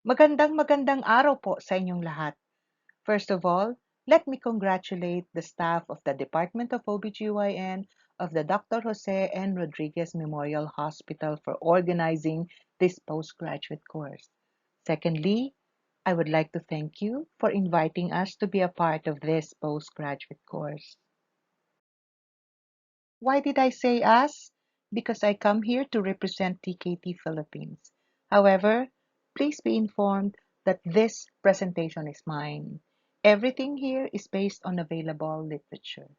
Magandang araw po sa inyong lahat. First of all, let me congratulate the staff of the Department of OBGYN of the Dr. Jose N. Rodriguez Memorial Hospital for organizing this postgraduate course. Secondly, I would like to thank you for inviting us to be a part of this postgraduate course. Why did I say us? Because I come here to represent TKT Philippines. However, please be informed that this presentation is mine. Everything here is based on available literature.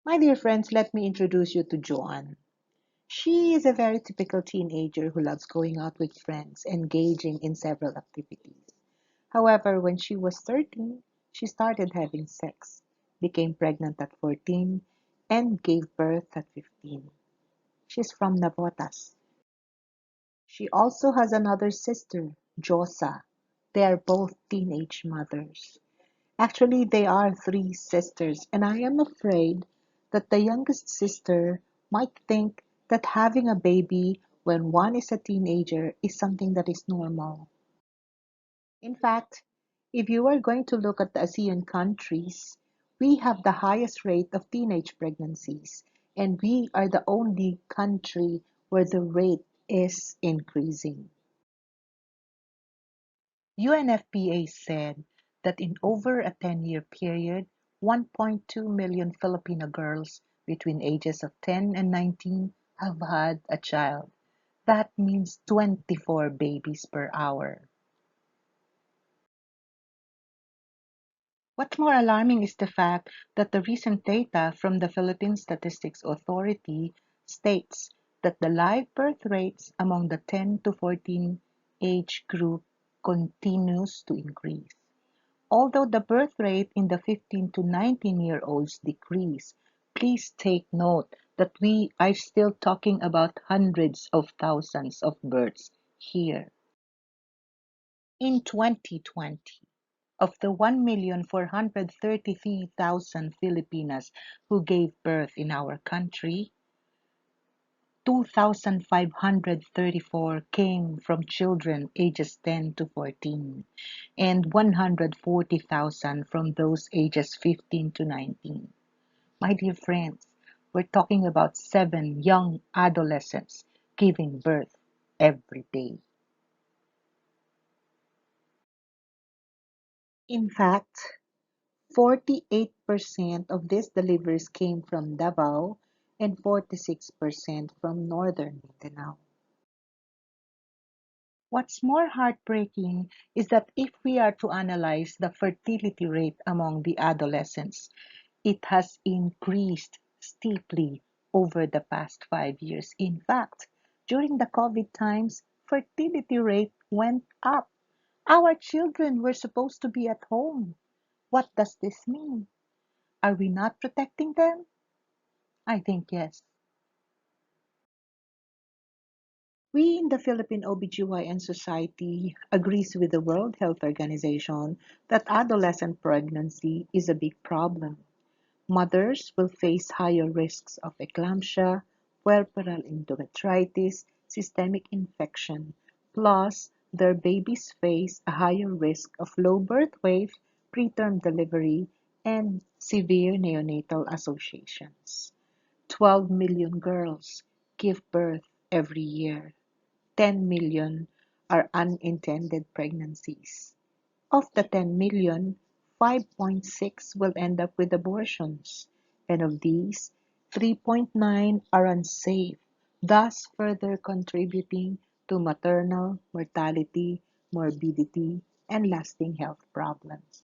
My dear friends, let me introduce you to Joanne. She is a very typical teenager who loves going out with friends, engaging in several activities. However, when she was 13, she started having sex, became pregnant at 14, and gave birth at 15. She's from Navotas. She also has another sister, Josa. They are both teenage mothers. Actually, they are three sisters, and I am afraid that the youngest sister might think that having a baby when one is a teenager is something that is normal. In fact, if you are going to look at the ASEAN countries, we have the highest rate of teenage pregnancies, and we are the only country where the rate is increasing. UNFPA said that in over a 10-year period, 1.2 million Filipino girls between ages of 10 and 19 have had a child. That means 24 babies per hour. What's more alarming is the fact that the recent data from the Philippine Statistics Authority states that the live birth rates among the 10 to 14 age group continues to increase. Although the birth rate in the 15 to 19-year-olds decreased, please take note that we are still talking about hundreds of thousands of births here. In 2020, of the 1,433,000 Filipinas who gave birth in our country, 2,534 came from children ages 10 to 14 and 140,000 from those ages 15 to 19. My dear friends, we're talking about 7 young adolescents giving birth every day. In fact, 48% of these deliveries came from Davao and 46% from northern Mindanao. What's more heartbreaking is that if we are to analyze the fertility rate among the adolescents, it has increased steeply over the past 5 years. In fact, during the COVID times, fertility rate went up. Our children were supposed to be at home. What does this mean? Are we not protecting them? I think yes. We in the Philippine OBGYN Society agrees with the World Health Organization that adolescent pregnancy is a big problem. Mothers will face higher risks of eclampsia, puerperal endometritis, systemic infection, plus their babies face a higher risk of low birth weight, preterm delivery, and severe neonatal associations. 12 million girls give birth every year. 10 million are unintended pregnancies. Of the 10 million, 5.6 will end up with abortions, and of these, 3.9 are unsafe, thus further contributing to maternal mortality, morbidity, and lasting health problems.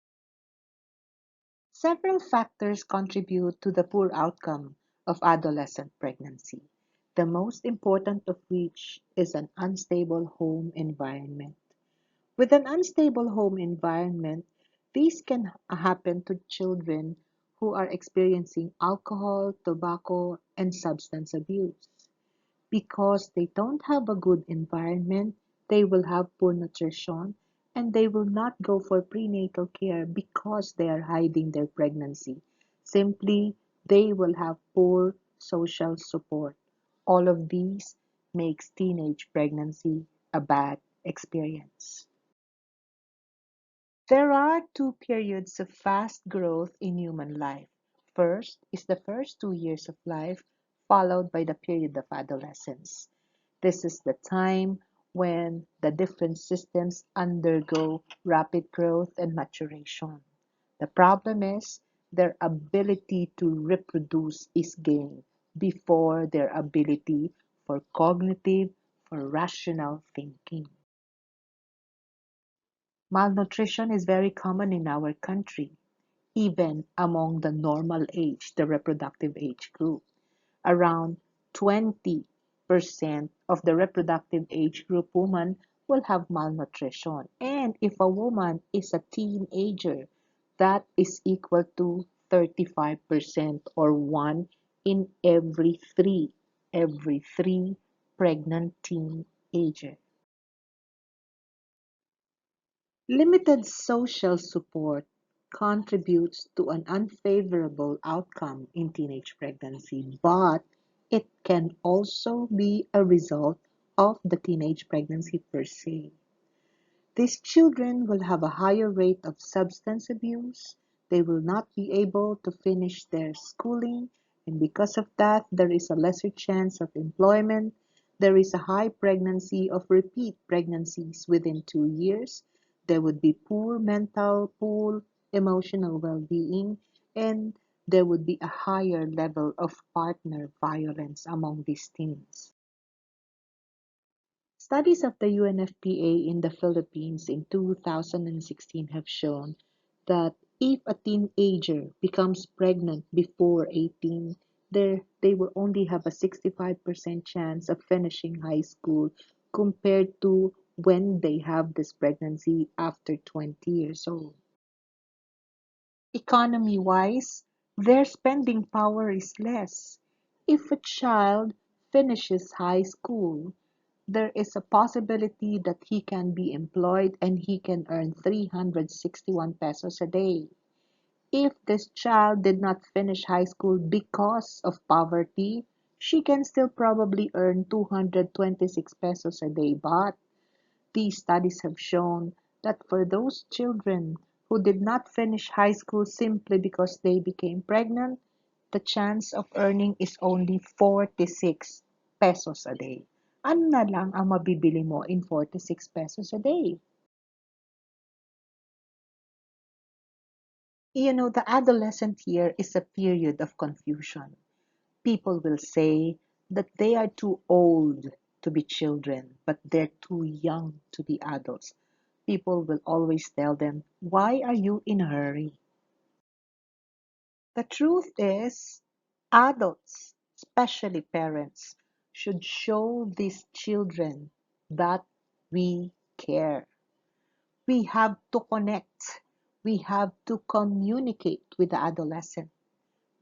Several factors contribute to the poor outcome of adolescent pregnancy, the most important of which is an unstable home environment. With an unstable home environment, these can happen to children who are experiencing alcohol, tobacco, and substance abuse. Because they don't have a good environment, they will have poor nutrition and they will not go for prenatal care because they are hiding their pregnancy. Simply, they will have poor social support. All of these makes teenage pregnancy a bad experience. There are two periods of fast growth in human life. First is the first 2 years of life, followed by the period of adolescence. This is the time when the different systems undergo rapid growth and maturation. The problem is their ability to reproduce is gained before their ability for cognitive, for rational thinking. Malnutrition is very common in our country, even among the normal age, the reproductive age group. Around 20% of the reproductive age group women will have malnutrition. And if a woman is a teenager, that is equal to 35% or one in every three pregnant teenager. Limited social support contributes to an unfavorable outcome in teenage pregnancy, but it can also be a result of the teenage pregnancy per se. These children will have a higher rate of substance abuse. They will not be able to finish their schooling, and because of that, there is a lesser chance of employment. There is a high pregnancy of repeat pregnancies within 2 years. There would be poor emotional well being, and there would be a higher level of partner violence among these teens. Studies of the UNFPA in the Philippines in 2016 have shown that if a teenager becomes pregnant before 18, they will only have a 65% chance of finishing high school compared to when they have this pregnancy after 20 years old. Economy-wise, their spending power is less. If a child finishes high school, there is a possibility that he can be employed and he can earn 361 pesos a day. If this child did not finish high school because of poverty, she can still probably earn 226 pesos a day. But these studies have shown that for those children who did not finish high school simply because they became pregnant, the chance of earning is only 46 pesos a day. Ano na lang ang mabibili mo in 46 pesos a day? The adolescent year is a period of confusion. People will say that they are too old to be children, but they're too young to be adults. People will always tell them, "Why are you in a hurry?" The truth is, adults, especially parents, should show these children that we care. We have to connect. We have to communicate with the adolescent.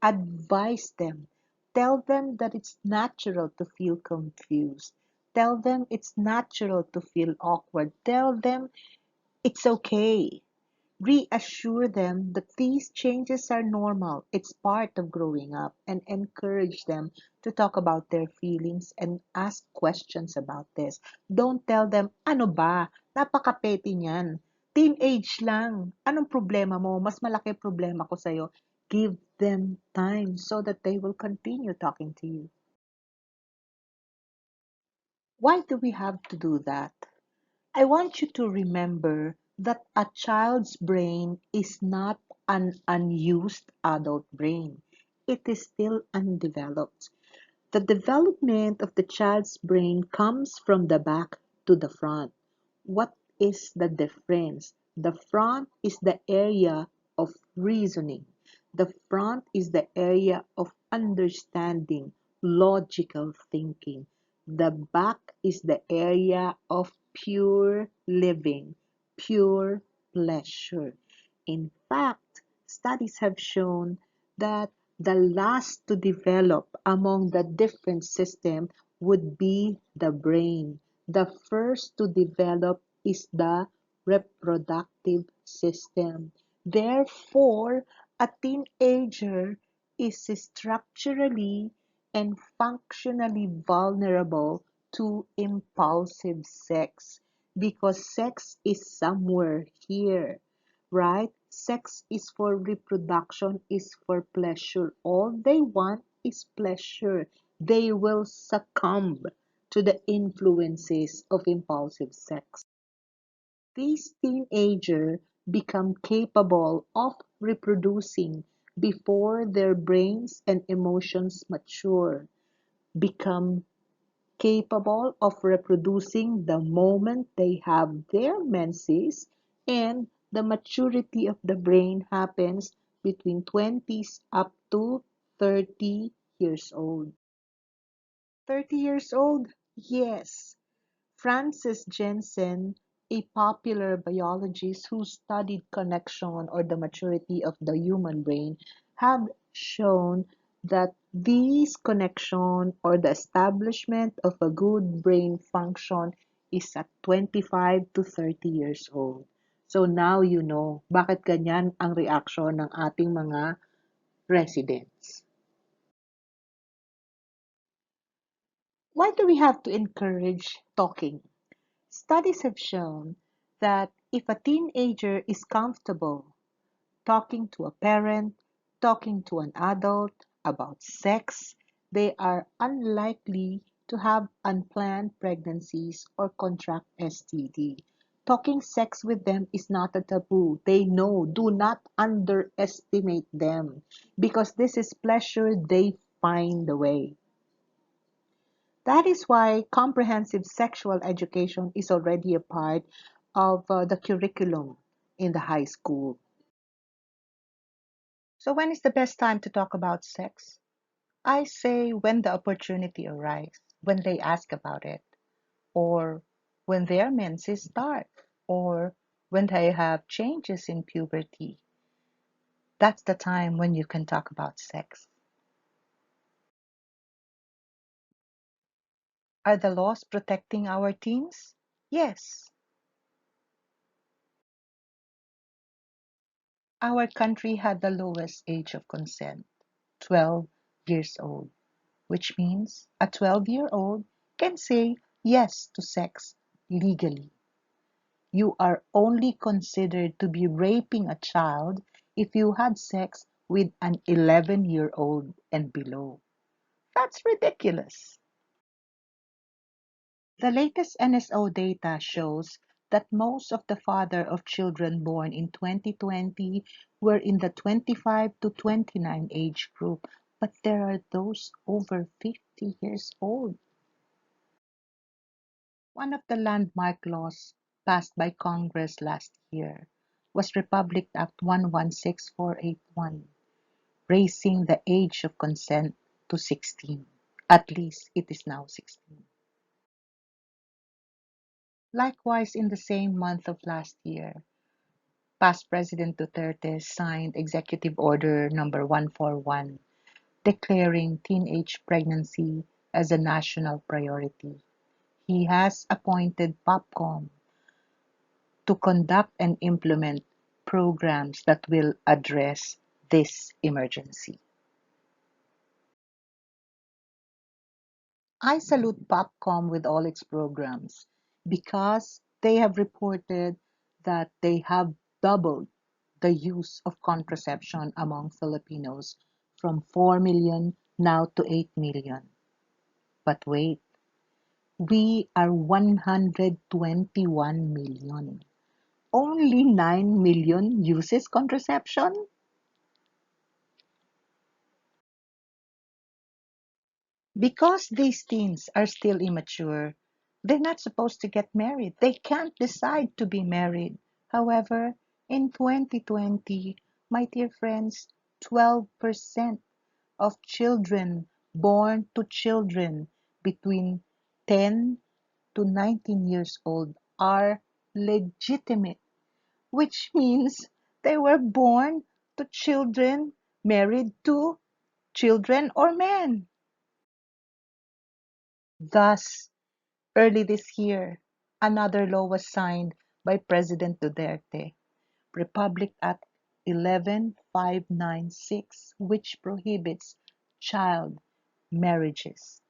Advise them. Tell them that it's natural to feel confused. Tell them it's natural to feel awkward. Tell them it's okay. Reassure them that these changes are normal. It's part of growing up, and encourage them to talk about their feelings and ask questions about this. Don't tell them, "Ano ba? Napaka-petty niyan. Teenage lang. Anong problema mo? Mas malaki problema ko sa'yo." Give them time so that they will continue talking to you. Why do we have to do that? I want you to remember that a child's brain is not an unused adult brain. It is still undeveloped. The development of the child's brain comes from the back to the front. What is the difference? The front is the area of reasoning. The front is the area of understanding, logical thinking. The back is the area of pure living, pure pleasure. In fact, studies have shown that the last to develop among the different systems would be the brain. The first to develop is the reproductive system. Therefore, a teenager is structurally and functionally vulnerable to impulsive sex because sex is somewhere here, right? Sex is for reproduction, is for pleasure. All they want is pleasure. They will succumb to the influences of impulsive sex. These teenagers become capable of reproducing before their brains and emotions mature, become capable of reproducing the moment they have their menses, and the maturity of the brain happens between 20s up to 30 years old. 30 years old? Yes. Francis Jensen, a popular biologist who studied connection or the maturity of the human brain, have shown that these connection or the establishment of a good brain function is at 25 to 30 years old. So now you know bakit ganyan ang reaksyon ng ating mga residents. Why do we have to encourage talking? Studies have shown that if a teenager is comfortable talking to a parent, talking to an adult about sex, they are unlikely to have unplanned pregnancies or contract STD. Talking sex with them is not a taboo. They know. Do not underestimate them because this is pleasure. They find a way. That is why comprehensive sexual education is already a part of the curriculum in the high school. So, when is the best time to talk about sex? I say when the opportunity arises, when they ask about it, or when their menses start, or when they have changes in puberty. That's the time when you can talk about sex. Are the laws protecting our teens? Yes. Our country had the lowest age of consent, 12 years old, which means a 12-year-old can say yes to sex legally. You are only considered to be raping a child if you had sex with an 11-year-old and below. That's ridiculous. The latest NSO data shows that most of the father of children born in 2020 were in the 25 to 29 age group, but there are those over 50 years old. One of the landmark laws passed by Congress last year was Republic Act 116481, raising the age of consent to 16. At least it is now 16. Likewise, in the same month of last year, past President Duterte signed Executive Order Number 141, declaring teenage pregnancy as a national priority. He has appointed POPCOM to conduct and implement programs that will address this emergency. I salute POPCOM with all its programs because they have reported that they have doubled the use of contraception among Filipinos from 4 million now to 8 million. But wait, we are 121 million. Only 9 million uses contraception? Because these teens are still immature, they're not supposed to get married. They can't decide to be married. However, in 2020, my dear friends, 12% of children born to children between 10 to 19 years old are legitimate, which means they were born to children married to children or men. Thus, early this year, another law was signed by President Duterte, Republic Act 11596, which prohibits child marriages.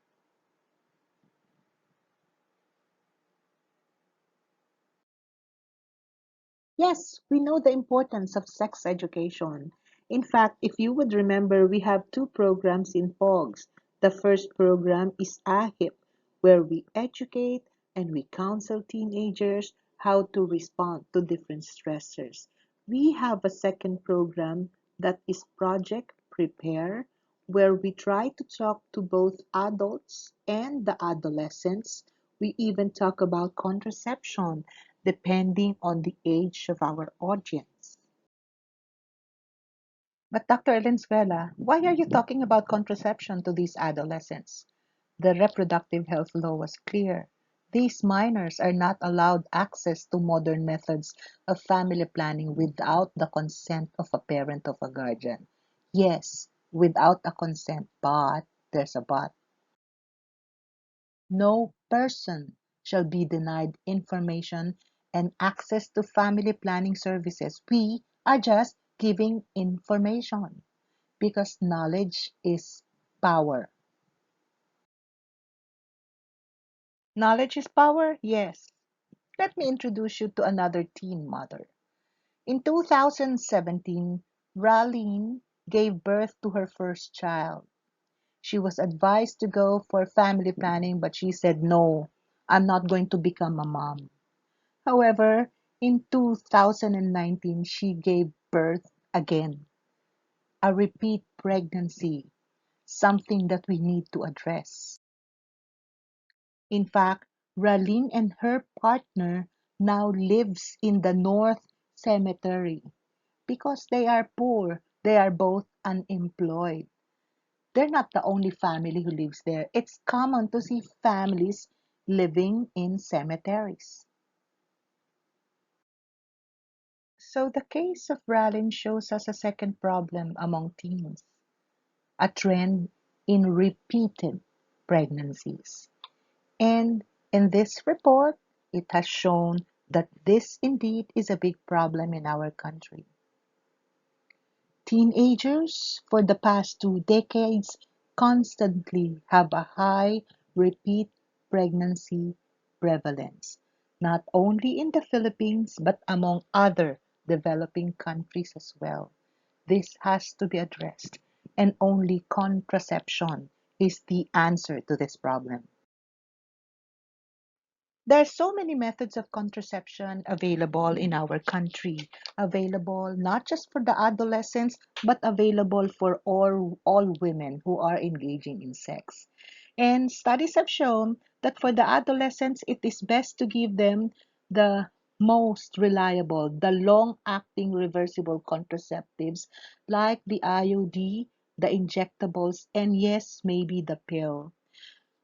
Yes, we know the importance of sex education. In fact, if you would remember, we have two programs in POGS. The first program is AHIP, where we educate and we counsel teenagers how to respond to different stressors. We have a second program that is Project Prepare, where we try to talk to both adults and the adolescents. We even talk about contraception depending on the age of our audience. But Dr. Alensuela, why are you talking about contraception to these adolescents? The reproductive health law was clear. These minors are not allowed access to modern methods of family planning without the consent of a parent of a guardian. Yes, without a consent, but there's a but. No person shall be denied information and access to family planning services. We are just giving information because knowledge is power. Knowledge is power? Yes. Let me introduce you to another teen mother. In 2017, Raline gave birth to her first child. She was advised to go for family planning, but she said, no, I'm not going to become a mom. However, in 2019, she gave birth again, a repeat pregnancy, something that we need to address. In fact, Raline and her partner now lives in the North Cemetery because they are poor. They are both unemployed. They're not the only family who lives there. It's common to see families living in cemeteries. So the case of Ralin shows us a second problem among teens, a trend in repeated pregnancies. And in this report, it has shown that this indeed is a big problem in our country. Teenagers for the past 2 decades constantly have a high repeat pregnancy prevalence, not only in the Philippines but among other developing countries as well. This has to be addressed, and only contraception is the answer to this problem. There are so many methods of contraception available in our country, available not just for the adolescents, but available for all women who are engaging in sex. And studies have shown that for the adolescents, it is best to give them the most reliable, the long-acting reversible contraceptives like the IUD, the injectables, and yes, maybe the pill.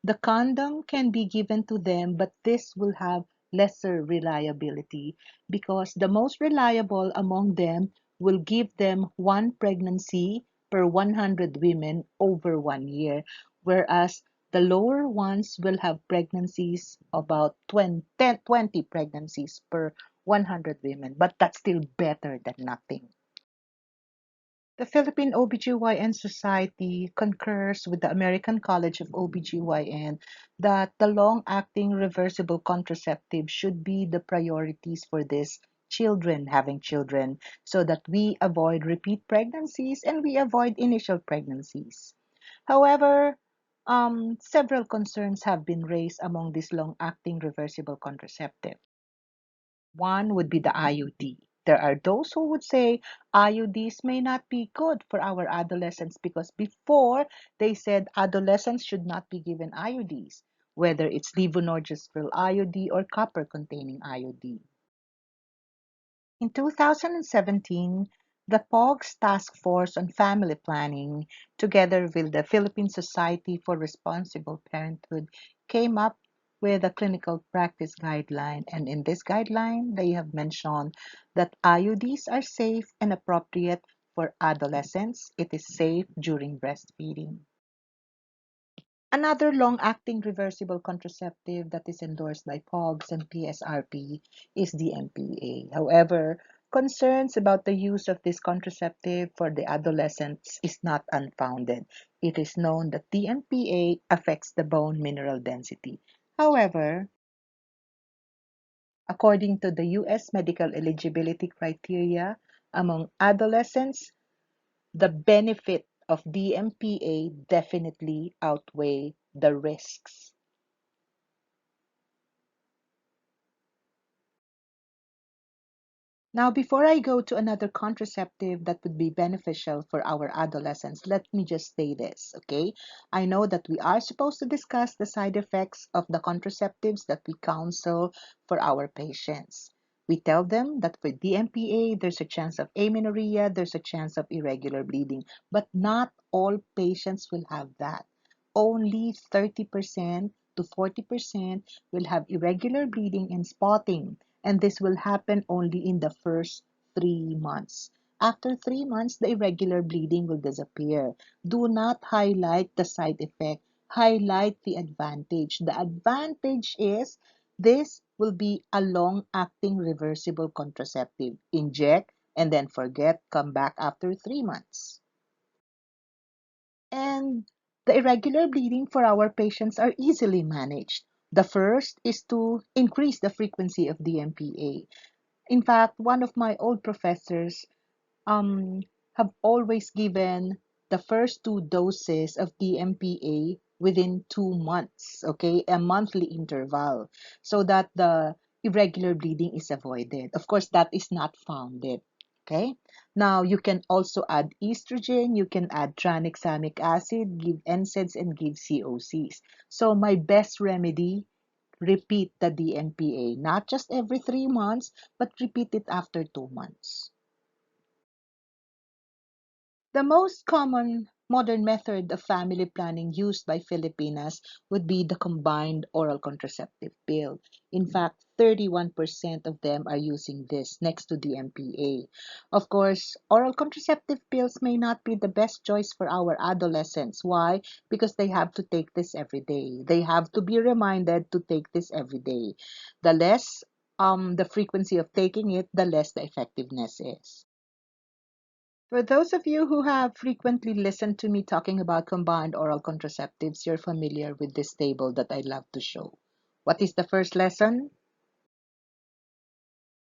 The condom can be given to them, but this will have lesser reliability because the most reliable among them will give them one pregnancy per 100 women over 1 year, whereas the lower ones will have pregnancies about 20 pregnancies per 100 women, but that's still better than nothing. The Philippine OBGYN Society concurs with the American College of OBGYN that the long-acting reversible contraceptive should be the priorities for these children having children so that we avoid repeat pregnancies and we avoid initial pregnancies. However, several concerns have been raised among these long-acting reversible contraceptives. One would be the IUD. There are those who would say IUDs may not be good for our adolescents because before they said adolescents should not be given IUDs, whether it's levonorgestrel IUD or copper containing IUD. In 2017, the POGS Task Force on Family Planning, together with the Philippine Society for Responsible Parenthood, came up with a clinical practice guideline. And in this guideline, they have mentioned that IUDs are safe and appropriate for adolescents. It is safe during breastfeeding. Another long-acting reversible contraceptive that is endorsed by POGS and PSRP is the MPA. However, concerns about the use of this contraceptive for the adolescents is not unfounded. It is known that the MPA affects the bone mineral density. However, According to the US medical eligibility criteria, among adolescents, the benefit of DMPA definitely outweigh the risks. Now, before I go to another contraceptive that would be beneficial for our adolescents, let me just say this, okay? I know that we are supposed to discuss the side effects of the contraceptives that we counsel for our patients. We tell them that for DMPA, there's a chance of amenorrhea, there's a chance of irregular bleeding, but not all patients will have that. Only 30% to 40% will have irregular bleeding and spotting, and this will happen only in the first 3 months. After 3 months, the irregular bleeding will disappear. Do not highlight the side effect, highlight the advantage. The advantage is this will be a long acting reversible contraceptive. Inject and then forget, come back after 3 months. And the irregular bleeding for our patients are easily managed. The first is to increase the frequency of DMPA. In fact, one of my old professors um, have always given the first two doses of DMPA within 2 months, okay, a monthly interval, so that the irregular bleeding is avoided. Of course, that is not founded, okay? Now, you can also add estrogen, you can add tranexamic acid, give NSAIDs, and give COCs. So, my best remedy, repeat the DMPA, not just every 3 months, but repeat it after 2 months. The most common modern method of family planning used by Filipinas would be the combined oral contraceptive pill. In fact, 31% of them are using this next to the MPA. Of course, oral contraceptive pills may not be the best choice for our adolescents. Why? Because they have to take this every day. They have to be reminded to take this every day. The less the frequency of taking it, the less the effectiveness is. For those of you who have frequently listened to me talking about combined oral contraceptives, you're familiar with this table that I love to show. What is the first lesson?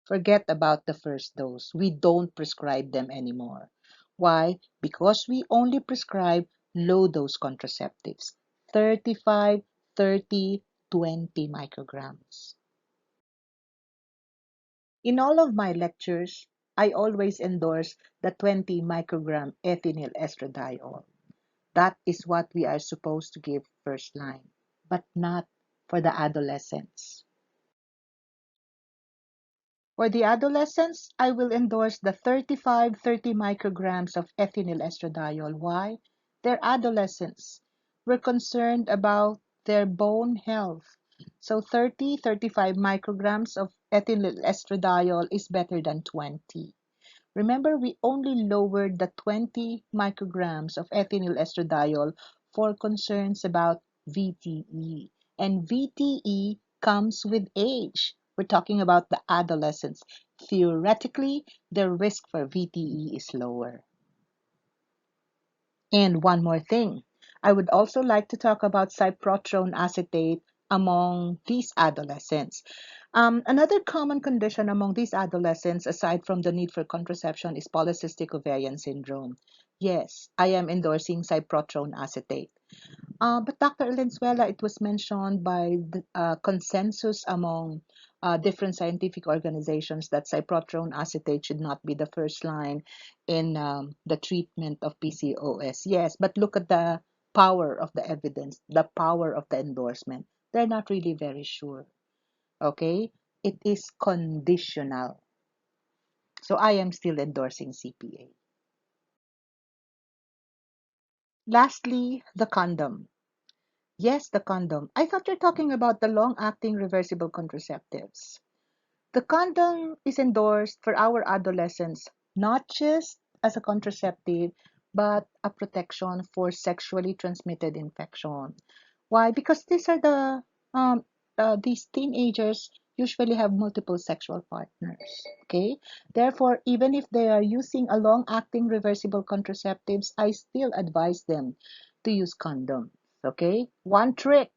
Forget about the first dose. We don't prescribe them anymore. Why? Because we only prescribe low dose contraceptives, 35, 30, 20 micrograms. In all of my lectures, I always endorse the 20 microgram ethinyl estradiol. That is what we are supposed to give first line, but not for the adolescents. For the adolescents, I will endorse the 35-30 micrograms of ethinyl estradiol. Why? They're adolescents. We're concerned about their bone health. So 30-35 micrograms of ethinyl estradiol is better than 20. Remember, we only lowered the 20 micrograms of ethinyl estradiol for concerns about VTE. And VTE comes with age. We're talking about the adolescents. Theoretically, the risk for VTE is lower. And one more thing, I would also like to talk about cyprotrone acetate among these adolescents. Another common condition among these adolescents, aside from the need for contraception, is polycystic ovarian syndrome. Yes, I am endorsing cyprotrone acetate. But Dr. Alensuela, it was mentioned by the consensus among different scientific organizations that cyprotrone acetate should not be the first line in the treatment of PCOS. Yes, but look at the power of the evidence, the power of the endorsement. They're not really very sure. Okay? It is conditional. So I am still endorsing CPA. Lastly, the condom. Yes, the condom. I thought you're talking about the long-acting reversible contraceptives. The condom is endorsed for our adolescents not just as a contraceptive, but a protection for sexually transmitted infection. Why? Because these teenagers usually have multiple sexual partners. Okay, therefore, even if they are using a long-acting reversible contraceptives, I still advise them to use condoms. Okay, one trick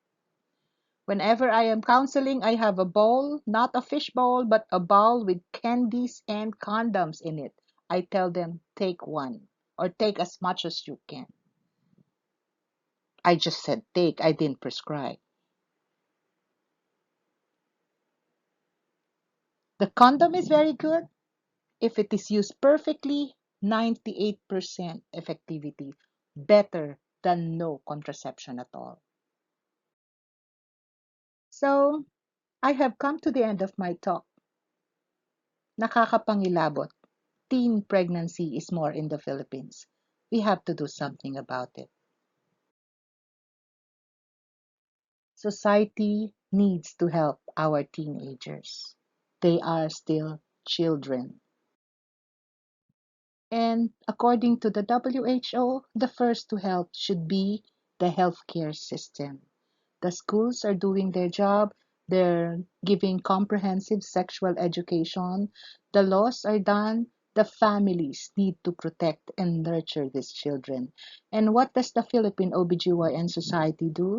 Whenever I am counseling, I have a bowl, not a fish bowl, but a bowl with candies and condoms in it. I tell them, take one or take as much as you can. I just said take, I didn't prescribe. The condom is very good if it is used perfectly, 98% effectivity, better than no contraception at all. So, I have come to the end of my talk. Nakakapangilabot. Teen pregnancy is more in the Philippines. We have to do something about it. Society needs to help our teenagers. They are still children. And according to the WHO, the first to help should be the healthcare system. The schools are doing their job. They're giving comprehensive sexual education. The laws are done. The families need to protect and nurture these children. And what does the Philippine OBGYN Society do?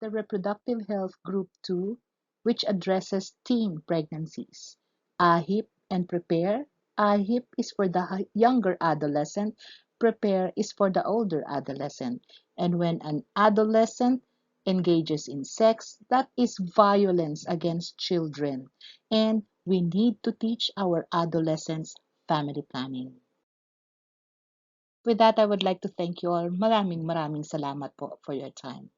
The Reproductive Health Group 2, which addresses teen pregnancies. AHIP and PREPARE. AHIP is for the younger adolescent, PREPARE is for the older adolescent. And when an adolescent engages in sex, that is violence against children. And we need to teach our adolescents family planning. With that, I would like to thank you all. Maraming salamat po for your time.